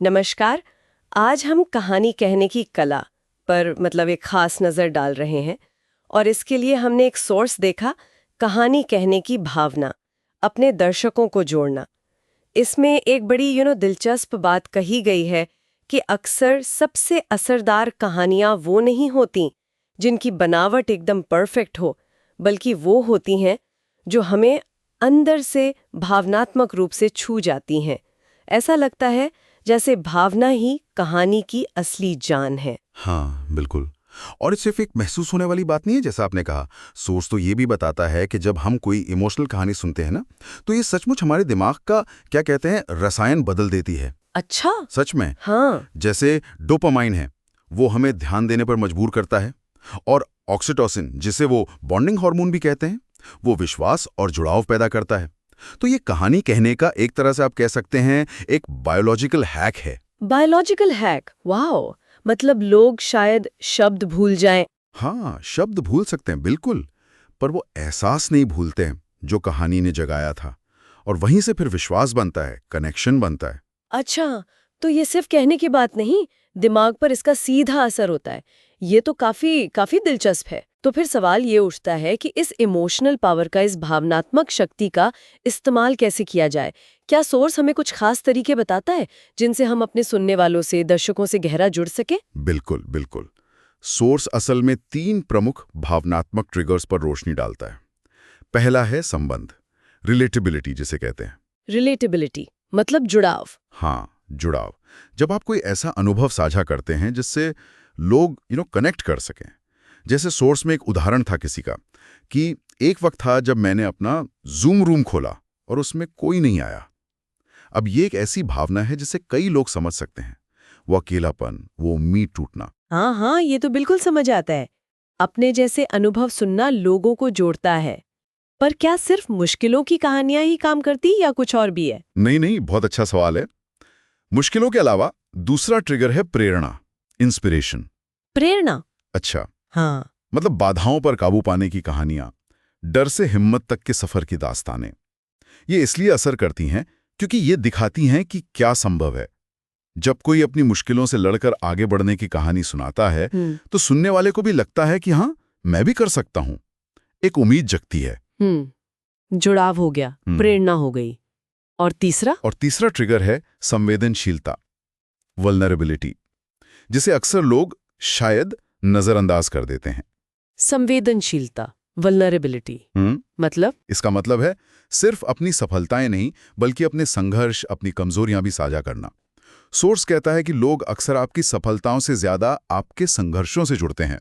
नमस्कार। आज हम कहानी कहने की कला पर एक खास नज़र डाल रहे हैं और इसके लिए हमने एक सोर्स देखा, कहानी कहने की भावना, अपने दर्शकों को जोड़ना। इसमें एक बड़ी दिलचस्प बात कही गई है कि अक्सर सबसे असरदार कहानियाँ वो नहीं होती जिनकी बनावट एकदम परफेक्ट हो, बल्कि वो होती हैं जो हमें अंदर से भावनात्मक रूप से छू जाती हैं। ऐसा लगता है जैसे भावना ही कहानी की असली जान है। हाँ, बिल्कुल। और ये सिर्फ एक महसूस होने वाली बात नहीं है, जैसा आपने कहा। सोर्स तो ये भी बताता है कि जब हम कोई इमोशनल कहानी सुनते हैं ना, तो ये सचमुच हमारे दिमाग का क्या कहते हैं रसायन बदल देती है। अच्छा। सच में। हाँ। जैसे डोपामाइन है, वो हमें ध्यान देने पर मजबूर करता है, और ऑक्सीटोसिन, जिसे वो बॉन्डिंग हार्मोन भी कहते हैं, वो विश्वास और जुड़ाव पैदा करता है। तो ये कहानी कहने का एक तरह से आप कह सकते हैं एक बायोलॉजिकल हैक है। Biological hack, wow. मतलब लोग शायद शब्द भूल जाएं। हाँ, शब्द भूल सकते हैं बिल्कुल, पर वो एहसास नहीं भूलते हैं जो कहानी ने जगाया था। और वहीं से फिर विश्वास बनता है, कनेक्शन बनता है। अच्छा, तो ये सिर्फ कहने की बात नहीं, दिमाग पर इसका सीधा असर होता है। ये तो काफी काफी दिलचस्प है। तो फिर सवाल ये उठता है कि इस इमोशनल पावर का, इस भावनात्मक शक्ति का इस्तेमाल कैसे किया जाए। क्या सोर्स हमें कुछ खास तरीके बताता है जिनसे हम अपने सुनने वालों से, दर्शकों से गहरा जुड़ सके? बिल्कुल बिल्कुल। सोर्स असल में 3 प्रमुख भावनात्मक ट्रिगर्स पर रोशनी डालता है। पहला है संबंध, रिलेटेबिलिटी जिसे कहते हैं। रिलेटेबिलिटी मतलब जुड़ाव। हाँ, जुड़ाव। जब आप कोई ऐसा अनुभव साझा करते हैं जिससे लोग कनेक्ट कर सकें। जैसे सोर्स में एक उदाहरण था किसी का कि एक वक्त था जब मैंने अपना जूम रूम खोला और उसमें कोई नहीं आया। अब ये एक ऐसी भावना है जिसे कई लोग समझ सकते हैं। वो अकेलापन, वो उम्मीद टूटना। हाँ हाँ, ये तो बिल्कुल समझ आता है। अपने जैसे अनुभव सुनना लोगों को जोड़ता है। पर क्या सिर्फ मुश्किलों की कहानियां ही काम करती या कुछ और भी है? नहीं नहीं, बहुत अच्छा सवाल है। मुश्किलों के अलावा दूसरा ट्रिगर है प्रेरणा, इंस्पिरेशन। प्रेरणा? अच्छा। हाँ। मतलब बाधाओं पर काबू पाने की कहानियां, डर से हिम्मत तक के सफर की दास्तानें। ये इसलिए असर करती हैं क्योंकि ये दिखाती हैं कि क्या संभव है। जब कोई अपनी मुश्किलों से लड़कर आगे बढ़ने की कहानी सुनाता है, तो सुनने वाले को भी लगता है कि हाँ, मैं भी कर सकता हूं। एक उम्मीद जगती है। जुड़ाव हो गया, प्रेरणा हो गई। और तीसरा ट्रिगर है संवेदनशीलता, वल्नरेबिलिटी, जिसे अक्सर लोग शायद नजरअंदाज कर देते हैं। संवेदनशीलता, वल्नरेबिलिटी मतलब? इसका मतलब है सिर्फ अपनी सफलताएं नहीं, बल्कि अपने संघर्ष, अपनी कमजोरियां भी साझा करना। सोर्स कहता है कि लोग अक्सर आपकी सफलताओं से ज्यादा आपके संघर्षों से जुड़ते हैं।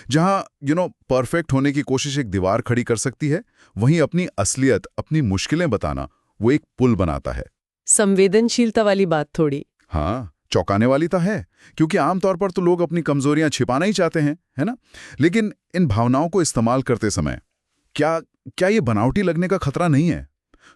जहां परफेक्ट होने की कोशिश एक दीवार खड़ी कर सकती है, वहीं अपनी असलियत, अपनी मुश्किलें बताना वो एक पुल बनाता है। संवेदनशीलता वाली बात थोड़ी, हाँ, चौंकाने वाली तो है, क्योंकि आमतौर पर तो लोग अपनी कमजोरियां छिपाना ही चाहते हैं, है ना? लेकिन इन भावनाओं को इस्तेमाल करते समय क्या ये बनावटी लगने का खतरा नहीं है?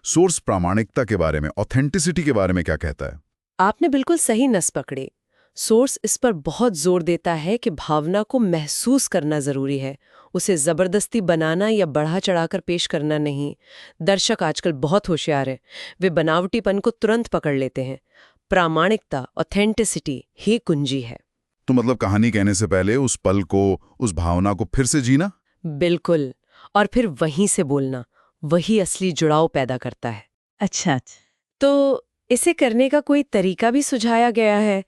सोर्स प्रामाणिकता के बारे में, ऑथेंटिसिटी के बारे में क्या कहता है? आपने बिल्कुल सही नस पकड़े। सोर्स इस पर बहुत जोर देता है कि भावना को महसूस करना जरूरी है, उसे जबरदस्ती बनाना या बढ़ा चढ़ाकर पेश करना नहीं। दर्शक आजकल बहुत होशियार है, वे बनावटीपन को तुरंत पकड़ लेते हैं। प्रामाणिकता, ऑथेंटिसिटी ही कुंजी है। तो मतलब कहानी कहने से पहले उस पल को, उस भावना को फिर से जीना? बिल्कुल। और फिर वहीं से बोलना, वही असली जुड़ाव पैदा करता है। अच्छा, तो इसे करने का कोई तरीका भी सुझाया गया है?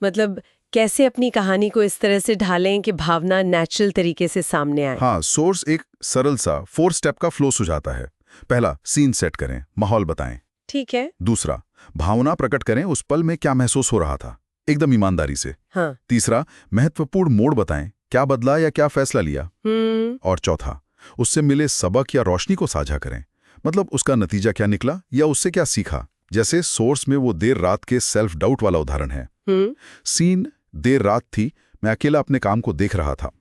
मतलब कैसे अपनी कहानी को इस तरह से ढालें कि भावना नेचुरल तरीके से सामने आए? हाँ, सोर्स एक सरल सा 4 स्टेप का फ्लो सुझाता है। पहला, सीन सेट करें, माहौल बताएं। ठीक है। दूसरा, भावना प्रकट करें, उस पल में क्या महसूस हो रहा था, एकदम ईमानदारी से। हाँ। तीसरा, महत्वपूर्ण मोड़ बताएं, क्या बदला या क्या फैसला लिया। और चौथा, उससे मिले सबक या रोशनी को साझा करें, मतलब उसका नतीजा क्या निकला या उससे क्या सीखा। जैसे सोर्स में वो देर रात के सेल्फ डाउट वाला उदाहरण है। सीन, देर रात थी, मैं अकेला अपने काम को देख रहा था।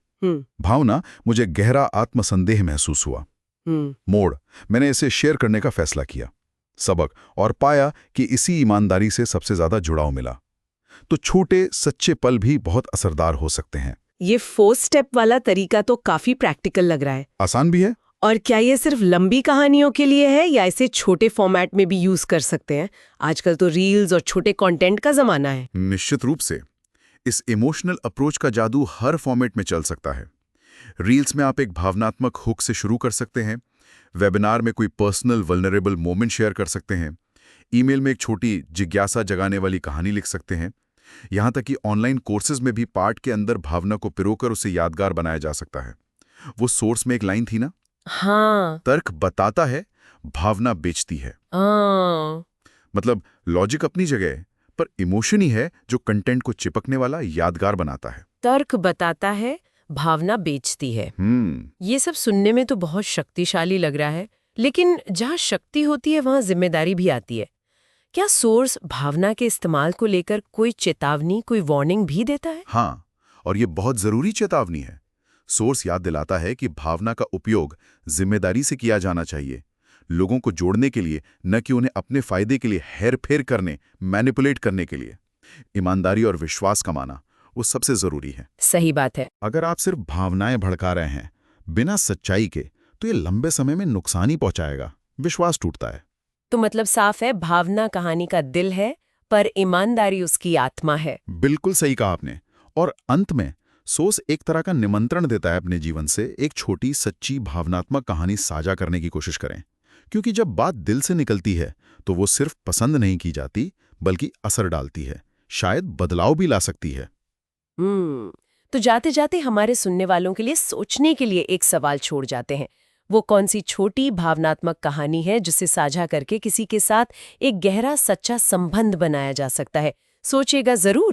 भावना, मुझे गहरा आत्मसंदेह महसूस हुआ। मोड़, मैंने इसे शेयर करने का फैसला किया। सबक, और पाया कि इसी ईमानदारी से सबसे ज्यादा जुड़ाव मिला। तो छोटे सच्चे पल भी बहुत असरदार हो सकते हैं। ये 4 स्टेप वाला तरीका तो काफी प्रैक्टिकल लग रहा है। आसान भी है और क्या ये सिर्फ लंबी कहानियों के लिए है या इसे छोटे फॉर्मेट में भी यूज कर सकते हैं? आजकल तो रील्स और छोटे कंटेंट का जमाना है। निश्चित रूप से इस इमोशनल अप्रोच का जादू हर फॉर्मेट में चल सकता है। रील्स में आप एक भावनात्मक हुक से शुरू कर सकते हैं, वेबिनार में कोई पर्सनल वल्नरेबल मोमेंट शेयर कर सकते हैं, ईमेल में एक छोटी जिज्ञासा जगाने वाली कहानी लिख सकते हैं, यहाँ तक कि ऑनलाइन कोर्सेज में भी पाठ के अंदर भावना को पिरोकर उसे यादगार बनाया जा सकता है। वो सोर्स में एक लाइन थी ना, हाँ। तर्क बताता है, भावना बेचती है। मतलब लॉजिक अपनी जगह है, पर इमोशन ही है जो कंटेंट को चिपकने वाला, यादगार बनाता है। तर्क बताता है, भावना बेचती है। ये सब सुनने में तो बहुत शक्तिशाली लग रहा है, लेकिन जहाँ शक्ति होती है वहाँ जिम्मेदारी भी आती है। क्या सोर्स भावना के इस्तेमाल को लेकर कोई चेतावनी, कोई वार्निंग भी देता है? हाँ, और ये बहुत जरूरी चेतावनी है। सोर्स याद दिलाता है कि भावना का उपयोग जिम्मेदारी से किया जाना चाहिए, लोगों को जोड़ने के लिए, न कि उन्हें अपने फायदे के लिए हेर-फेर करने, मैनिपुलेट करने के लिए। ईमानदारी और विश्वास कमाना वो सबसे जरूरी है। सही बात है। अगर आप सिर्फ भावनाएं भड़का रहे हैं बिना सच्चाई के, तो ये लंबे समय में नुकसान ही पहुंचाएगा, विश्वास टूटता है। तो मतलब साफ है, भावना कहानी का दिल है, पर ईमानदारी उसकी आत्मा है। बिल्कुल सही कहा आपने। और अंत में सोर्स एक तरह का निमंत्रण देता है अपने जीवन से एक छोटी सच्ची भावनात्मक कहानी साझा करने की कोशिश करें, क्योंकि जब बात दिल से निकलती है तो वो सिर्फ पसंद नहीं की जाती, बल्कि असर डालती है, शायद बदलाव भी ला सकती है। तो जाते जाते हमारे सुनने वालों के लिए सोचने के लिए एक सवाल छोड़ जाते हैं। वो कौन सी छोटी भावनात्मक कहानी है जिसे साझा करके किसी के साथ एक गहरा सच्चा संबंध बनाया जा सकता है? सोचिएगा जरूर।